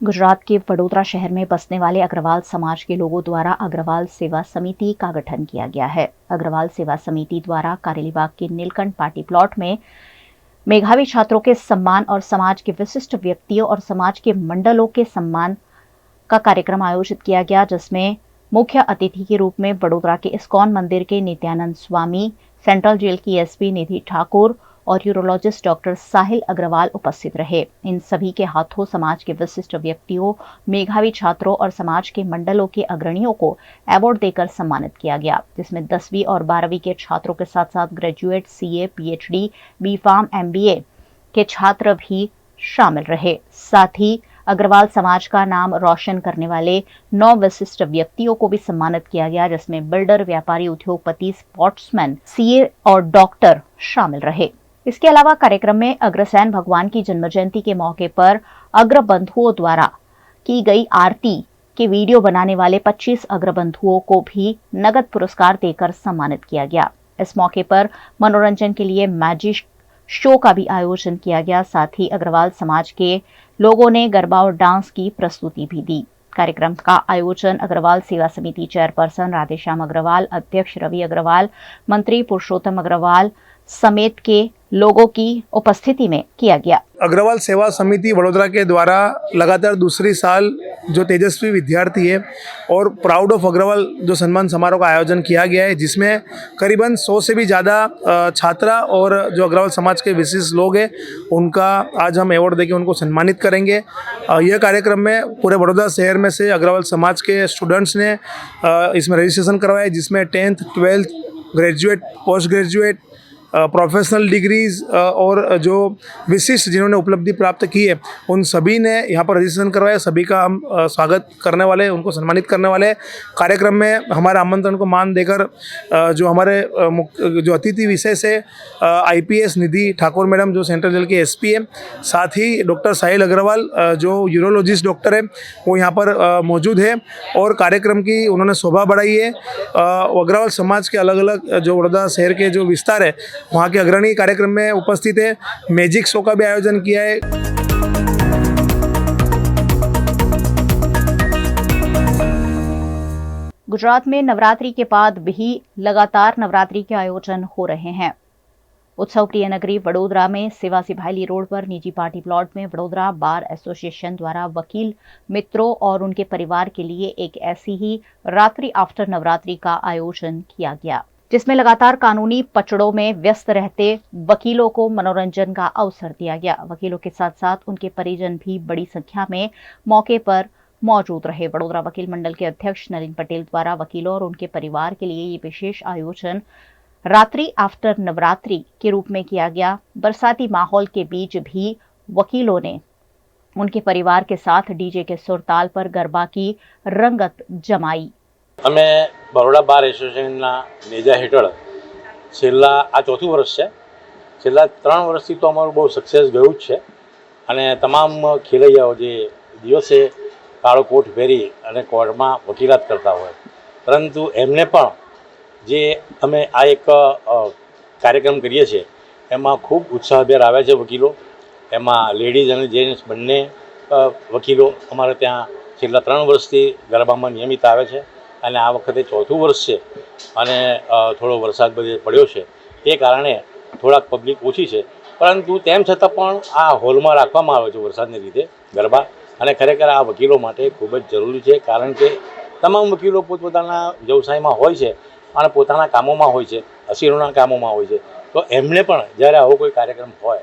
गुजरात के वडोदरा शहर में बसने वाले अग्रवाल समाज के लोगों द्वारा अग्रवाल सेवा समिति का गठन किया गया है। अग्रवाल सेवा समिति द्वारा कारेलीबाग के नीलकंठ पार्टी प्लॉट में मेधावी छात्रों के सम्मान और समाज के विशिष्ट व्यक्तियों और समाज के मंडलों के सम्मान का कार्यक्रम आयोजित किया गया, जिसमें मुख्य अतिथि के रूप में वडोदरा के इस्कॉन मंदिर के नित्यानंद स्वामी, सेंट्रल जेल की एसपी निधि ठाकुर और यूरोलॉजिस्ट डॉक्टर साहिल अग्रवाल उपस्थित रहे। इन सभी के हाथों समाज के विशिष्ट व्यक्तियों, मेधावी छात्रों और समाज के मंडलों के अग्रणियों को अवार्ड देकर सम्मानित किया गया, जिसमें 10वीं और 12वीं के छात्रों के साथ साथ ग्रेजुएट, सीए, पीएचडी, बी.फार्म, एमबीए के छात्र भी शामिल रहे। साथ ही अग्रवाल समाज का नाम रोशन करने वाले 9 विशिष्ट व्यक्तियों को भी सम्मानित किया गया, जिसमें बिल्डर, व्यापारी, उद्योगपति, स्पोर्ट्समैन, सीए और डॉक्टर शामिल रहे। इसके अलावा कार्यक्रम में अग्रसेन भगवान की जन्म जयंती के मौके पर अग्रबंधुओं द्वारा की गई आरती के वीडियो बनाने वाले 25 अग्रबंधुओं को भी नगद पुरस्कार देकर सम्मानित किया गया। इस मौके पर मनोरंजन के लिए मैजिक शो का भी आयोजन किया गया। साथ ही अग्रवाल समाज के लोगों ने गरबा और डांस की प्रस्तुति भी दी। कार्यक्रम का आयोजन अग्रवाल सेवा समिति चेयरपर्सन राधेश्याम अग्रवाल, अध्यक्ष रवि अग्रवाल, मंत्री पुरुषोत्तम अग्रवाल समेत के लोगों की उपस्थिति में किया गया। अग्रवाल सेवा समिति वडोदरा के द्वारा लगातार दूसरी साल जो तेजस्वी विद्यार्थी है और प्राउड ऑफ अग्रवाल जो सम्मान समारोह का आयोजन किया गया है, जिसमें करीबन 100 से भी ज़्यादा छात्रा और जो अग्रवाल समाज के विशिष्ट लोग हैं उनका आज हम अवार्ड देके उनको सम्मानित करेंगे। यह कार्यक्रम में पूरे वडोदरा शहर में से अग्रवाल समाज के स्टूडेंट्स ने इसमें रजिस्ट्रेशन करवाया है, जिसमें 10th, 12th, graduate, post graduate, professional degrees और जो विशिष्ट जिन्होंने उपलब्धि प्राप्त की है उन सभी ने यहाँ पर रजिस्ट्रेशन करवाया। सभी का हम स्वागत करने वाले, उनको सम्मानित करने वाले। कार्यक्रम में हमारे आमंत्रण को मान देकर जो हमारे जो अतिथि विशेष है IPS निधि ठाकुर मैडम जो सेंट्रल जेल के एसपी है, साथ ही डॉक्टर साहिल अग्रवाल जो यूरोलॉजिस्ट डॉक्टर है वो यहाँ पर मौजूद है और कार्यक्रम की उन्होंने शोभा बढ़ाई है। अग्रवाल समाज के अलग अलग जो वडोदरा शहर के जो विस्तार है वहाँ के अग्रणी कार्यक्रम में उपस्थित है। मैजिक शो का भी आयोजन किया है। गुजरात में नवरात्रि के बाद भी लगातार नवरात्रि के आयोजन हो रहे हैं। उत्सव प्रिय नगरी वडोदरा में सेवा सिभायली रोड पर निजी पार्टी प्लॉट में वडोदरा बार एसोसिएशन द्वारा वकील मित्रों और उनके परिवार के लिए एक ऐसी ही रात्रि आफ्टर नवरात्रि का आयोजन किया गया, जिसमें लगातार कानूनी पचड़ों में व्यस्त रहते वकीलों को मनोरंजन का अवसर दिया गया। वकीलों के साथ साथ उनके परिजन भी बड़ी संख्या में मौके पर मौजूद रहे। वडोदरा वकील मंडल के अध्यक्ष नलिन पटेल द्वारा वकीलों और उनके परिवार के लिए ये विशेष आयोजन रात्रि आफ्टर नवरात्रि के रूप में किया गया। बरसाती माहौल के बीच भी वकीलों ने उनके परिवार के साथ डीजे के सुरताल पर गरबा की रंगत जमाई। અમે બરોડા બાર એસોસિએશનના નેજા હેઠળ છેલ્લા આ ચોથું વર્ષ છે। છેલ્લા 3 વર્ષથી તો અમારું બહુ સક્સેસ ગયું જ છે અને તમામ ખેલૈયાઓ જે દિવસે કાળો કોટ પહેરી અને કોર્ટમાં વકીલાત કરતા હોય, પરંતુ એમને પણ જે અમે આ એક કાર્યક્રમ કરીએ છીએ એમાં ખૂબ ઉત્સાહભેર આવે છે વકીલો। એમાં લેડીઝ અને જેન્ટ્સ બંને વકીલો અમારે ત્યાં છેલ્લા 3 વર્ષથી ગરબામાં નિયમિત આવે છે અને આ વખતે ચોથું વર્ષ છે અને થોડો વરસાદ બધે પડ્યો છે એ કારણે થોડાક પબ્લિક ઓછી છે, પરંતુ તેમ છતાં પણ આ હોલમાં રાખવામાં આવે છે વરસાદને લીધે ગરબા અને ખરેખર આ વકીલો માટે ખૂબ જ જરૂરી છે, કારણ કે તમામ વકીલો પોતપોતાના વ્યવસાયમાં હોય છે અને પોતાના કામોમાં હોય છે, અસીરોના કામોમાં હોય છે, તો એમને પણ જ્યારે આવો કોઈ કાર્યક્રમ હોય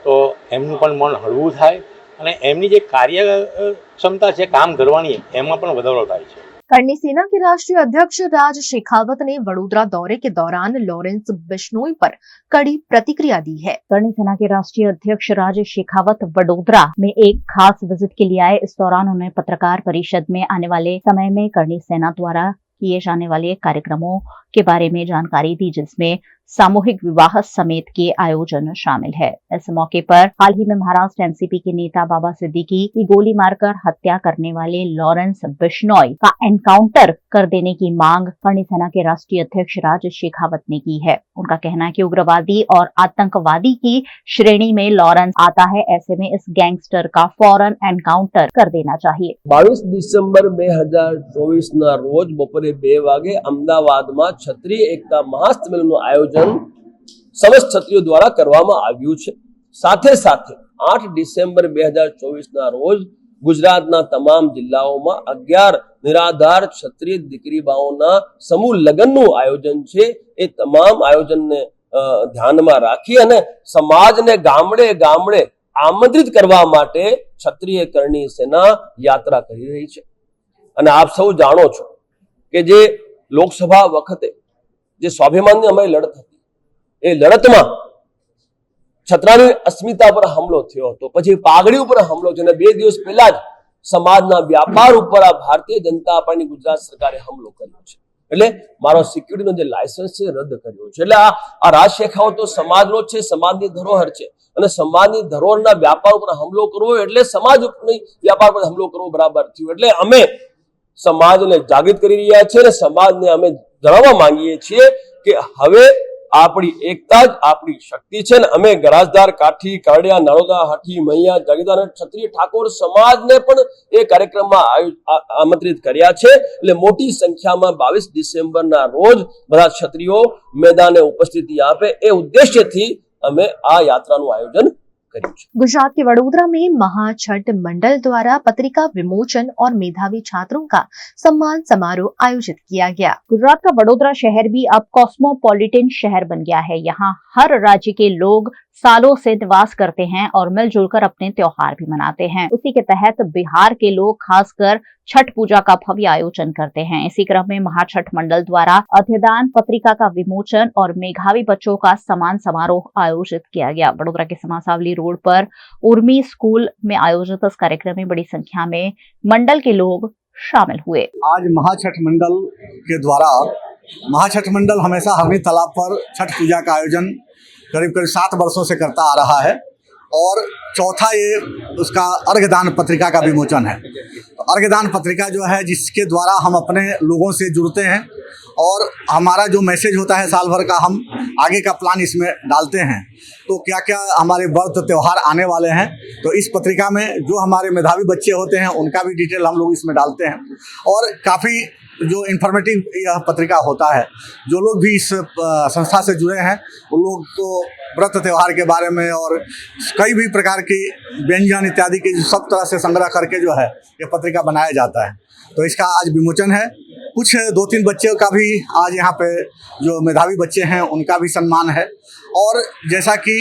તો એમનું પણ મન હળવું થાય અને એમની જે કાર્યક્ષમતા છે કામ કરવાની એમાં પણ વધારો થાય છે। करणी सेना के राष्ट्रीय अध्यक्ष राज शेखावत ने वडोदरा दौरे के दौरान लॉरेंस बिश्नोई पर कड़ी प्रतिक्रिया दी है। करणी सेना के राष्ट्रीय अध्यक्ष राज शेखावत वडोदरा में एक खास विजिट के लिए आए। इस दौरान उन्होंने पत्रकार परिषद में आने वाले समय में करणी सेना द्वारा किए जाने वाले कार्यक्रमों के बारे में जानकारी दी, जिसमें सामूहिक विवाह समेत के आयोजन शामिल है। इस मौके पर हाल ही में महाराष्ट्र एनसीपी के नेता बाबा सिद्दीकी की गोली मारकर हत्या करने वाले लॉरेंस बिश्नोई का एनकाउंटर कर देने की मांग करणी सेना के राष्ट्रीय अध्यक्ष राज शेखावत ने की है। उनका कहना है कि उग्रवादी और आतंकवादी की श्रेणी में लॉरेंस आता है, ऐसे में इस गैंगस्टर का फौरन एनकाउंटर कर देना चाहिए। 22 ડિસેમ્બર 2024 ના રોજ બપોરે 2 વાગે અમદાવાદમાં ક્ષત્રિય એકતા મહાસંમેલનનું આયોજન સમસ્ત ક્ષત્રિયો દ્વારા કરવામાં આવ્યું છે। સાથે સાથે 8 ડિસેમ્બર 2024 ના રોજ ગુજરાતના તમામ જિલ્લાઓમાં 11 નિરાધાર ક્ષત્રિય દીકરીબાઓના સમૂહ લગ્નનું આયોજન છે। એ તમામ આયોજનને ધ્યાનમાં રાખી અને સમાજને ગામડે ગામડે આમંત્રિત કરવા માટે ક્ષત્રિય કરણી સેના યાત્રા કરી રહી છે। અને આપ સૌ જાણો છો કે જે લોકસભા વખતે જે સ્વાભિમાનની અમારી લડત હતી, એ લડતમાં છત્રાની અસ્મિતા પર હુમલો થયો હતો, પછી પાઘડી ઉપર હુમલો થયો અને 2 દિવસ પહેલા જ સમાજના વ્યાપાર ઉપર આ ભારતીય જનતા પાર્ટીની ગુજરાત સરકારે હુમલો કર્યો છે। એટલે મારો સિક્યુરિટીનો જે લાયસન્સ છે રદ કર્યો છે। એટલે આ રાજ શેખાવત તો સમાજનો છે, સમાજની ધરોહર છે અને સમાજની ધરોહરના વ્યાપાર ઉપર હુમલો કરવો એટલે સમાજ ઉપરની વ્યાપાર પર હુમલો કરવો બરાબર થયું। એટલે અમે સમાજને જાગૃત કરી રહ્યા છીએ અને સમાજને અમે જણાવવા માંગીએ છીએ કે હવે આપણી એકતા જ આપણી શક્તિ છે ને અમે ગરાજદાર, કાઠી, કારડિયા, નાળોદા, હાથી, મૈયા, જાગીરદાર અને ક્ષત્રિય ઠાકોર સમાજને પણ એ કાર્યક્રમમાં આમંત્રિત કર્યા છે। એટલે મોટી સંખ્યામાં 22 ડિસેમ્બરના રોજ બધા ક્ષત્રિયો મેદાને ઉપસ્થિતિ આપે એ ઉદ્દેશ્યથી અમે આ યાત્રાનું આયોજન કર્યું છે। गुजरात के वडोदरा में महाछठ मंडल द्वारा पत्रिका विमोचन और मेधावी छात्रों का सम्मान समारोह आयोजित किया गया। गुजरात का वडोदरा शहर भी अब कॉस्मोपॉलिटन शहर बन गया है। यहाँ हर राज्य के लोग सालों से निवास करते हैं और मिलजुल कर अपने त्योहार भी मनाते हैं। उसी के तहत बिहार के लोग खासकर छठ पूजा का भव्य आयोजन करते हैं। इसी क्रम में महाछठ मंडल द्वारा अध्ययन पत्रिका का विमोचन और मेधावी बच्चों का सम्मान समारोह आयोजित किया गया। वडोदरा के समासावली रोड पर उर्मी स्कूल में आयोजित इस कार्यक्रम में बड़ी संख्या में मंडल के लोग शामिल हुए। आज महाछठ मंडल के द्वारा महाछठ मंडल हमेशा हरनी तालाब पर छठ पूजा का आयोजन करीब 7 वर्षों से करता आ रहा है और चौथा ये उसका अर्घदान पत्रिका का विमोचन है। तो अर्घदान पत्रिका जो है जिसके द्वारा हम अपने लोगों से जुड़ते हैं और हमारा जो मैसेज होता है साल भर का हम आगे का प्लान इसमें डालते हैं। तो क्या क्या हमारे व्रत त्यौहार आने वाले हैं तो इस पत्रिका में जो हमारे मेधावी बच्चे होते हैं उनका भी डिटेल हम लोग इसमें डालते हैं और काफ़ी जो इन्फॉर्मेटिव यह पत्रिका होता है। जो लोग भी इस संस्था से जुड़े हैं उन लोग को व्रत त्यौहार के बारे में और कई भी प्रकार की व्यंजन इत्यादि के सब तरह से संग्रह करके जो है ये पत्रिका बनाया जाता है। तो इसका आज विमोचन है। कुछ 2-3 बच्चों का भी आज यहाँ पे जो मेधावी बच्चे हैं उनका भी सम्मान है। और जैसा कि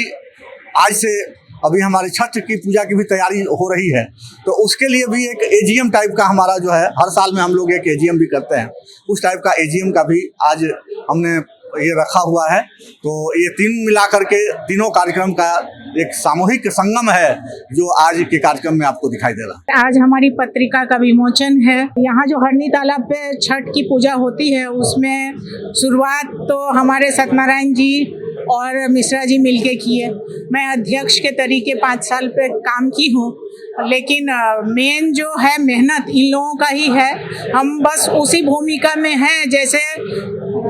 आज से अभी हमारी छठ की पूजा की भी तैयारी हो रही है तो उसके लिए भी एक एजीएम टाइप का हमारा जो है हर साल में हम लोग एक एजीएम भी करते हैं, उस टाइप का एजीएम का भी आज हमने ये रखा हुआ है। तो ये तीन मिलाकर के तीनों कार्यक्रम का एक सामूहिक संगम है जो आज के कार्यक्रम में आपको दिखाई दे रहा है। आज हमारी पत्रिका का विमोचन है। यहाँ जो हरनी तालाब पे छठ की पूजा होती है उसमें शुरुआत तो हमारे सत्यनारायण जी और मिश्रा जी मिलके किए। मैं अध्यक्ष के तरीके 5 साल पे काम की हूँ, लेकिन मेन जो है मेहनत इन लोगों का ही है। हम बस उसी भूमिका में हैं जैसे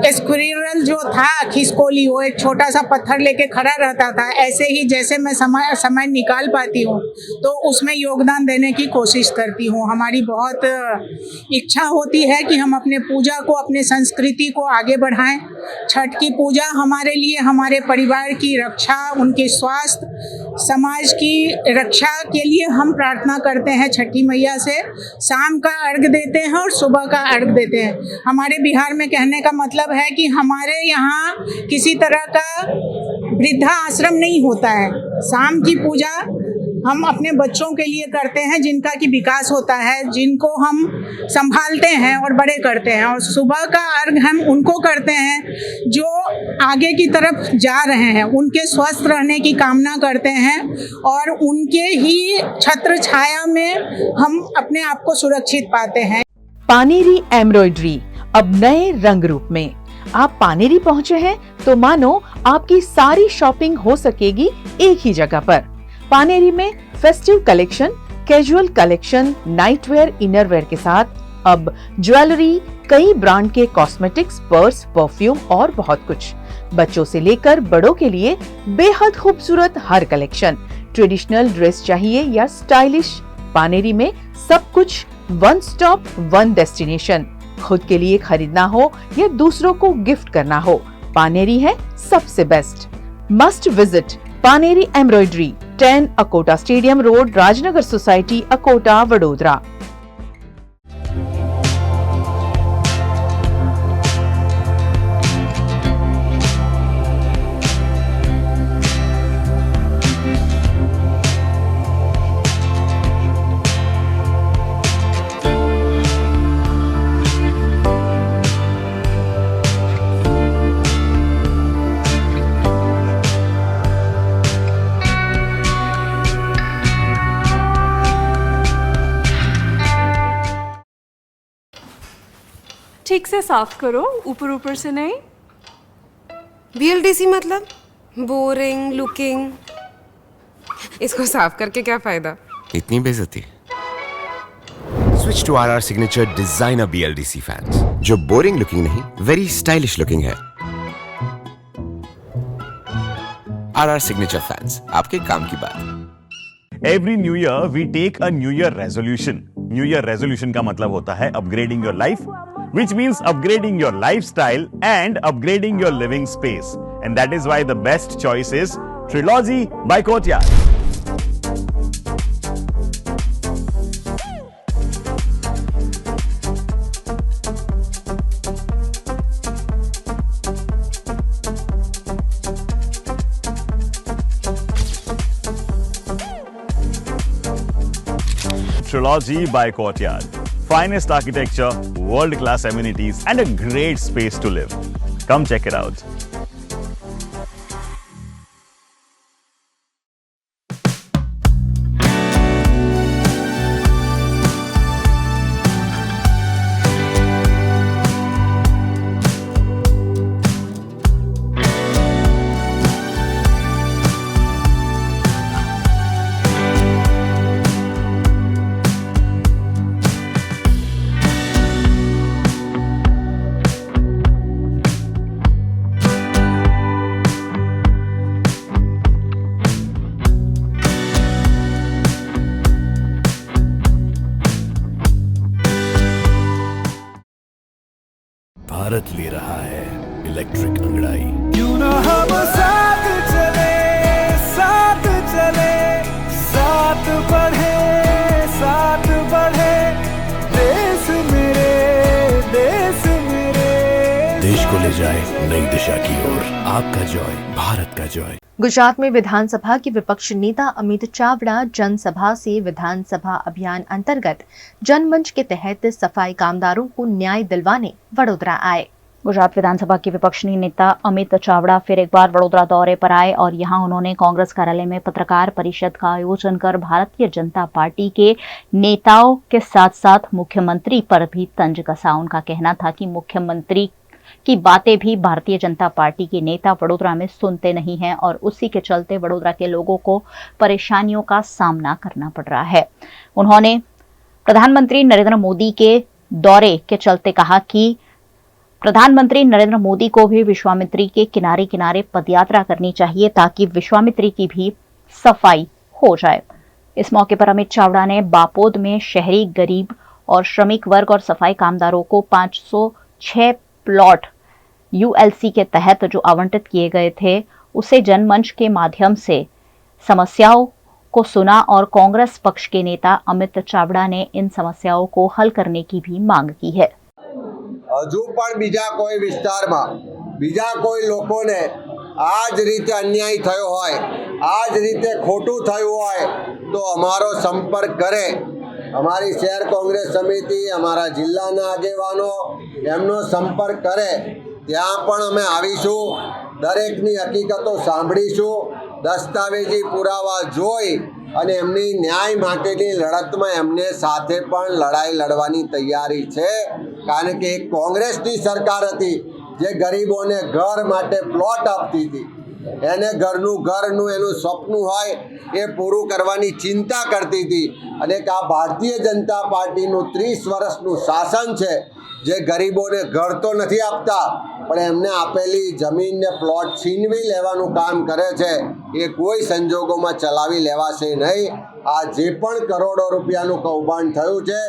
स्क्विरल जो था खिसकोली, वो एक छोटा सा पत्थर लेके खड़ा रहता था, ऐसे ही जैसे मैं समय निकाल पाती हूँ तो उसमें योगदान देने की कोशिश करती हूँ। हमारी बहुत इच्छा होती है कि हम अपने पूजा को, अपने संस्कृति को आगे बढ़ाएं। छठ की पूजा हमारे लिए हमारे परिवार की रक्षा, उनके स्वास्थ्य, समाज की रक्षा के लिए हम प्रार्थना करते हैं छठी मैया से। शाम का अर्घ देते हैं और सुबह का अर्घ देते हैं। हमारे बिहार में कहने का मतलब है कि हमारे यहाँ किसी तरह का वृद्धा आश्रम नहीं होता है। शाम की पूजा हम अपने बच्चों के लिए करते हैं जिनका कि विकास होता है, जिनको हम संभालते हैं और बड़े करते हैं, और सुबह का अर्घ हम उनको करते हैं जो आगे की तरफ जा रहे हैं, उनके स्वस्थ रहने की कामना करते हैं और उनके ही छत्र छाया में हम अपने आप को सुरक्षित पाते हैं। पानेरी एम्ब्रॉयडरी अब नए रंग रूप में आप पानेरी पहुंचे हैं तो मानो आपकी सारी शॉपिंग हो सकेगी एक ही जगह पर। पानेरी में festive collection, casual collection, nightwear, innerwear के साथ अब ज्वेलरी, कई ब्रांड के कॉस्मेटिक्स, पर्स, परफ्यूम और बहुत कुछ। बच्चों से लेकर बड़ों के लिए बेहद खूबसूरत हर कलेक्शन। ट्रेडिशनल ड्रेस चाहिए या स्टाइलिश, पानेरी में सब कुछ वन स्टॉप वन डेस्टिनेशन। खुद के लिए खरीदना हो या दूसरों को गिफ्ट करना हो, पानेरी है सबसे best. Must visit Paneri embroidery, 10 Akota stadium road, Rajnagar society, Akota, Vadodara. ठीक से साफ करो, ऊपर ऊपर से नहीं। BLDC मतलब बोरिंग लुकिंग, इसको साफ करके क्या फायदा? इतनी बेइज्जती। Switch to RR signature designer BLDC fans, जो बोरिंग लुकिंग नहीं, वेरी स्टाइलिश लुकिंग है। RR सिग्नेचर फैंस, आपके काम की बात। Every new year we take a new year resolution. New year resolution का मतलब होता है upgrading your life, which means upgrading your lifestyle and upgrading your living space. And that is why the best choice is Trilogy by Courtyard. Trilogy by Courtyard. Finest architecture, world-class amenities, and a great space to live. Come check it out. Bharat ले रहा है electric अंगड़ाई। क्यों ना हम साथ चले, साथ चले, साथ बढ़े, साथ बढ़े, देश मेरे, देश मेरे। देश को ले जाए नई दिशा की ओर, आपका जॉय, भारत का जॉय। गुजरात में विधानसभा के विपक्ष नेता अमित चावड़ा जनसभा से विधानसभा अभियान अंतर्गत जनमंच के तहत सफाई कामदारों को न्याय दिलवाने वडोदरा आए। गुजरात विधानसभा के विपक्षी नेता अमित चावड़ा फिर एक बार वडोदरा दौरे पर आए और यहां उन्होंने कांग्रेस कार्यालय में पत्रकार परिषद का आयोजन कर भारतीय जनता पार्टी के नेताओं के साथ साथ मुख्यमंत्री पर भी तंज कसा। उनका कहना था कि मुख्यमंत्री की बातें भी भारतीय जनता पार्टी के नेता वडोदरा में सुनते नहीं हैं और उसी के चलते वडोदरा के लोगों को परेशानियों का सामना करना पड़ रहा है। उन्होंने प्रधानमंत्री नरेंद्र मोदी के दौरे के चलते कहा कि प्रधानमंत्री नरेंद्र मोदी को भी विश्वामित्री के किनारे किनारे पदयात्रा करनी चाहिए ताकि विश्वामित्री की भी सफाई हो जाए। इस मौके पर अमित चावड़ा ने बापोद में शहरी गरीब और श्रमिक वर्ग और सफाई कामदारों को 506 प्लॉट ULC के तहत जो आवंटित किए गए थे उसे जनमंच के माध्यम से समस्याओं को सुना और कांग्रेस पक्ष के नेता अमित चावड़ा ने इन समस्याओं को हल करने की भी मांग की है। हजू पण बीजा कोई विस्तारमा बीजा कोई लोकोने आज रीते अन्याय थयो होय, आज रीते खोटू थयुं होय तो अमारो संपर्क करे। हमारी शहर कांग्रेस समिति, हमारा जिल्लाना आगेवानो एमनो संपर्क करे, त्यां पण अमे आवीशुं, दरेकनी हकीकतो सांभळीशुं, दस्तावेजी पुरावा जोई અને એમની ન્યાય માટેની લડતમાં એમને સાથે પણ લડાઈ લડવાની તૈયારી છે, કારણ કે એક કોંગ્રેસની સરકાર હતી જે ગરીબોને ઘર માટે પ્લોટ આપતી હતી, એને ઘરનું એનું સપનું હોય એ પૂરું કરવાની ચિંતા કરતી હતી. અને આ ભારતીય જનતા પાર્ટીનું 30 વર્ષનું શાસન છે, જે ગરીબોને ઘર તો નથી આપતા પણ એમને આપેલી જમીનને પ્લોટ છીનવી લેવાનું કામ કરે છે, એ કોઈ સંજોગોમાં ચલાવી લેવાશે નહીં. આ જે પણ કરોડો રૂપિયાનું કૌભાંડ થયું છે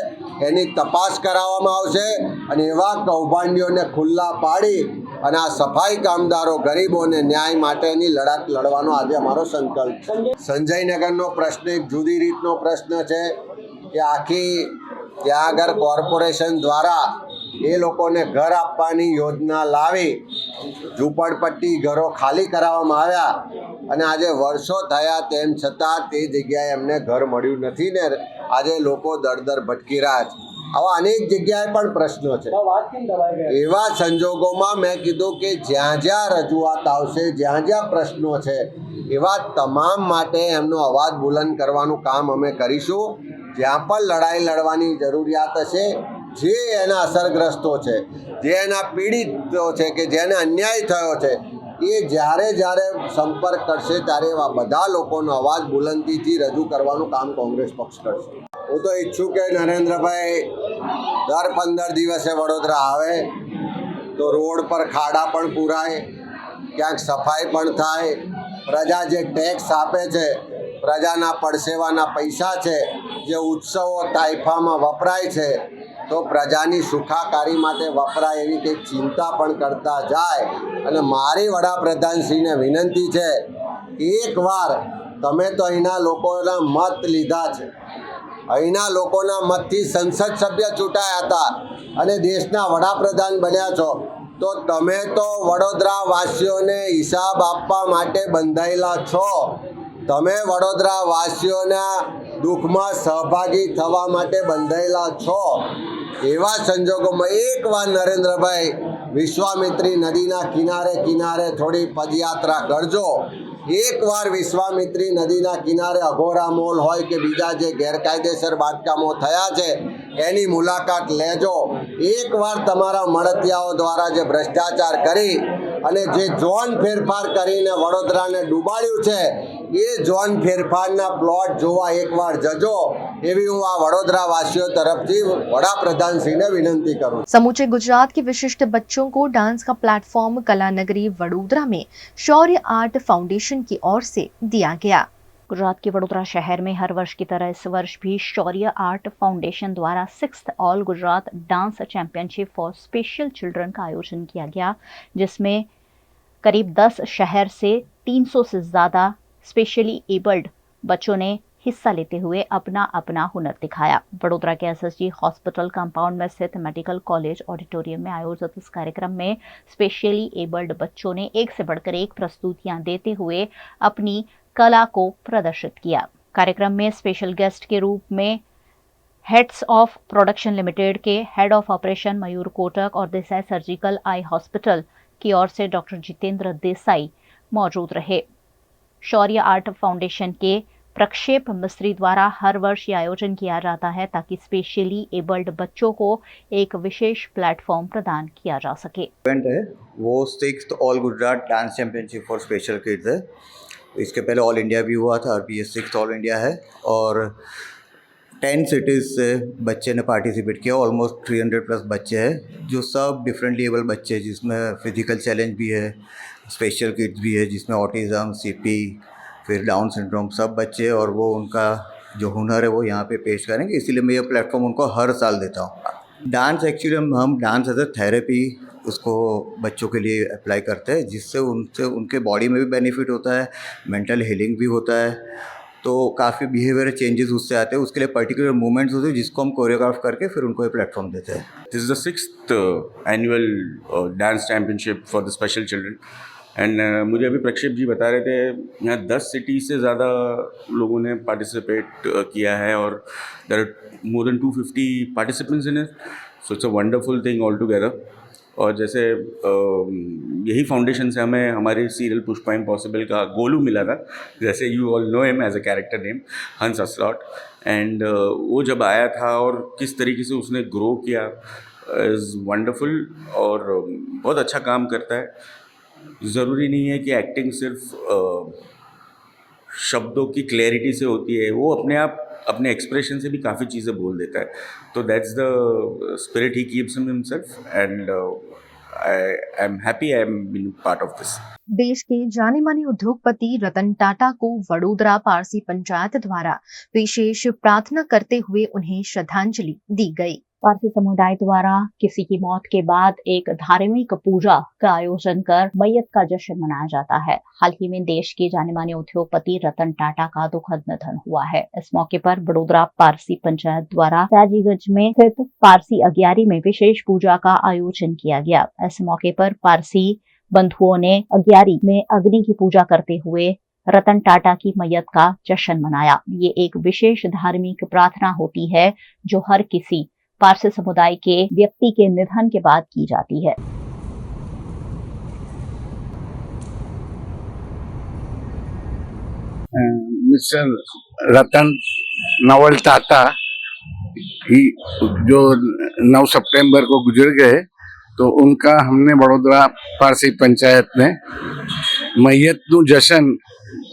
એની તપાસ કરાવવામાં આવશે અને એવા કૌભાંડીઓને ખુલ્લા પાડી અને આ સફાઈ કામદારો ગરીબોને ન્યાય માટેની લડત લડવાનો આજે અમારો સંકલ્પ છે. સંજયનગરનો પ્રશ્ન એક જુદી રીતનો પ્રશ્ન છે કે આખી ત્યાં આગળ કોર્પોરેશન દ્વારા એ લોકોને ઘર આપવાની યોજના લાવી ઝૂંપડપટ્ટી ઘરો ખાલી કરાવવામાં આવ્યા અને આજે વર્ષો થયા તેમ છતાં તે જગ્યાએ એમને ઘર મળ્યું નથી ને આજે લોકો દર ભટકી રહ્યા છે. આવા અનેક જગ્યાએ પણ પ્રશ્નો છે. એવા સંજોગોમાં મેં કીધું કે જ્યાં જ્યાં રજૂઆત આવશે, જ્યાં જ્યાં પ્રશ્નો છે, એવા તમામ માટે એમનો અવાજ બુલંદ કરવાનું કામ અમે કરીશું. જ્યાં પણ લડાઈ લડવાની જરૂરિયાત હશે, જે એના અસરગ્રસ્તો છે, જે એના પીડિતો છે કે જેને અન્યાય થયો છે, એ જ્યારે સંપર્ક કરશે ત્યારે એવા બધા લોકોનો અવાજ બુલંદીથી રજૂ કરવાનું કામ કોંગ્રેસ પક્ષ કરશે. હું તો ઈચ્છું કે નરેન્દ્રભાઈ દર 15 દિવસે વડોદરા આવે તો રોડ પર ખાડા પણ પૂરાય, ક્યાંક સફાઈ પણ થાય. પ્રજા જે ટેક્સ આપે છે, પ્રજાના પડસેવાના પૈસા છે, જે ઉત્સવો તાઇફામાં વપરાય છે, તો પ્રજાની સુખાકારી માટે વપરાય એવી કંઈક ચિંતા પણ કરતા જાય. અને મારી વડાપ્રધાનશ્રીને વિનંતી છે, એકવાર તમે તો અહીંના લોકોના મત લીધા છે, અહીંના લોકોના મતથી સંસદ સભ્ય ચૂંટાયા હતા અને દેશના વડાપ્રધાન બન્યા છો, તો તમે તો વડોદરા વાસીઓને હિસાબ આપવા માટે બંધાયેલા છો. તમે વડોદરા વાસીઓના દુઃખમાં સહભાગી થવા માટે બંધાયેલા છો. એવા સંજોગોમાં એકવાર નરેન્દ્રભાઈ વિશ્વામિત્રી નદીના કિનારે થોડી પદયાત્રા કરજો. એકવાર વિશ્વામિત્રી નદીના કિનારે અઘોરા મોલ હોય કે બીજા જે ગેરકાયદેસર બાંધકામો થયા છે એની મુલાકાત લેજો. એકવાર તમારા મળતિયાઓ દ્વારા જે ભ્રષ્ટાચાર કરી અને જે ઝોન ફેરફાર કરીને વડોદરાને ડૂબાડ્યું છે, એ ઝોન ફેરફારના પ્લોટ જોવા એકવાર જજો, એવી હું આ वडोदरा वासियों तरफ वडाप्रधान श्री ने विनंती करूं। समूचे गुजरात के विशिष्ट बच्चों को डांस का प्लेटफॉर्म कला नगरी वडोदरा में शौर्य आर्ट फाउंडेशन की ओर से दिया गया। गुजरात के वडोदरा शहर में हर वर्ष की तरह इस वर्ष भी शौर्य आर्ट फाउंडेशन द्वारा 6th all Gujarat dance championship for special children का आयोजन किया गया, जिसमें करीब 10 शहर से 300 से ज़्यादा स्पेशली एबल्ड बच्चों ने हिस्सा लेते हुए अपना अपना हुनर दिखाया। वडोदरा के एसएसजी हॉस्पिटल कंपाउंड में स्थित मेडिकल कॉलेज ऑडिटोरियम में आयोजित इस कार्यक्रम में स्पेशली एबल्ड बच्चों ने एक से बढ़कर एक प्रस्तुतियां देते हुए अपनी कला को प्रदर्शित किया। कार्यक्रम में स्पेशल गेस्ट के रूप में हेड्स ऑफ प्रोडक्शन लिमिटेड के हेड ऑफ ऑपरेशन मयूर कोटक और देसाई सर्जिकल आई हॉस्पिटल की ओर से डॉक्टर जितेंद्र देसाई मौजूद रहे। शौर्य आर्ट फाउंडेशन के प्रक्षेप मिस्त्री द्वारा हर वर्ष ये आयोजन किया जाता है ताकि स्पेशली एबल्ड बच्चों को एक विशेष प्लेटफॉर्म प्रदान किया जा सके। इवेंट है वो 6th all Gujarat dance championship for special kids है। इसके पहले ऑल इंडिया भी हुआ था, अभी ये 6th ऑल इंडिया है और 10 सिटीज़ से बच्चे ने पार्टिसिपेट किया। ऑलमोस्ट 300 प्लस बच्चे हैं जो सब डिफरेंटली एबल बच्चे हैं, जिसमें फिजिकल चैलेंज भी है, स्पेशल किड्स भी है, जिसमें ऑटिज़म, सीपी, फिर डाउन सिंड्रोम सब बच्चे, और वो उनका जो हुनर है वो यहाँ पे पेश करेंगे। इसीलिए मैं ये प्लेटफॉर्म उनको हर साल देता हूँ। डांस एक्चुअली हम डांस एज अ थेरेपी उसको बच्चों के लिए अप्लाई करते हैं, जिससे उनके बॉडी में भी बेनिफिट होता है, मेंटल हीलिंग भी होता है, तो काफ़ी बिहेवियर चेंजेस उससे आते हैं। उसके लिए पर्टिकुलर मूवमेंट्स होते हैं जिसको हम कोरियोग्राफ करके फिर उनको ये प्लेटफॉर्म देते हैं। This is the 6th annual dance championship for the special children and मुझे अभी प्रक्षेप जी बता रहे थे यहाँ 10 सिटी से ज़्यादा लोगों ने पार्टिसिपेट किया है और there are more than 250 participants in it, so it's a wonderful thing all together. और जैसे यही फाउंडेशन से हमें हमारे सीरियल पुष्पा इम्पॉसिबल का गोलू मिला था, जैसे you all know him as a character name हंस असलॉट, एंड वो जब आया था और किस तरीके से उसने ग्रो किया, इज़ वंडरफुल और बहुत अच्छा काम करता है। ज़रूरी नहीं है कि एक्टिंग सिर्फ शब्दों की क्लैरिटी से होती है, वो अपने आप अपने एक्सप्रेशन से भी काफ़ी चीज़ें बोल देता है। तो that's the spirit he keeps in himself and I am happy I am being part of this. देश के जाने माने उद्योगपति रतन टाटा को वडोदरा पारसी पंचायत द्वारा विशेष प्रार्थना करते हुए उन्हें श्रद्धांजलि दी गई। पारसी समुदाय द्वारा किसी की मौत के बाद एक धार्मिक पूजा का आयोजन कर मैयत का जश्न मनाया जाता है। हाल ही में देश के जाने माने उद्योगपति रतन टाटा का दुखद निधन हुआ है। इस मौके पर वडोदरा पारसी पंचायत द्वारा सयाजीगंज में स्थित पारसी अग्यारी में विशेष पूजा का आयोजन किया गया। इस मौके पर पारसी बंधुओं ने अग्यारी में अग्नि की पूजा करते हुए रतन टाटा की मैयत का जश्न मनाया। ये एक विशेष धार्मिक प्रार्थना होती है जो हर किसी पारसी समुदाय के व्यक्ति के निधन के बाद की जाती है। मिस्टर रतन नवल टाटा ही जो 9 सितंबर को गुजर गए, तो उनका हमने वडोदरा पारसी पंचायत में मैयतनु जश्न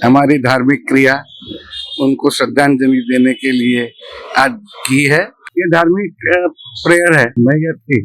हमारी धार्मिक क्रिया उनको श्रद्धांजलि देने के लिए आज की है। ये धार्मिक प्रेयर है मैयत की।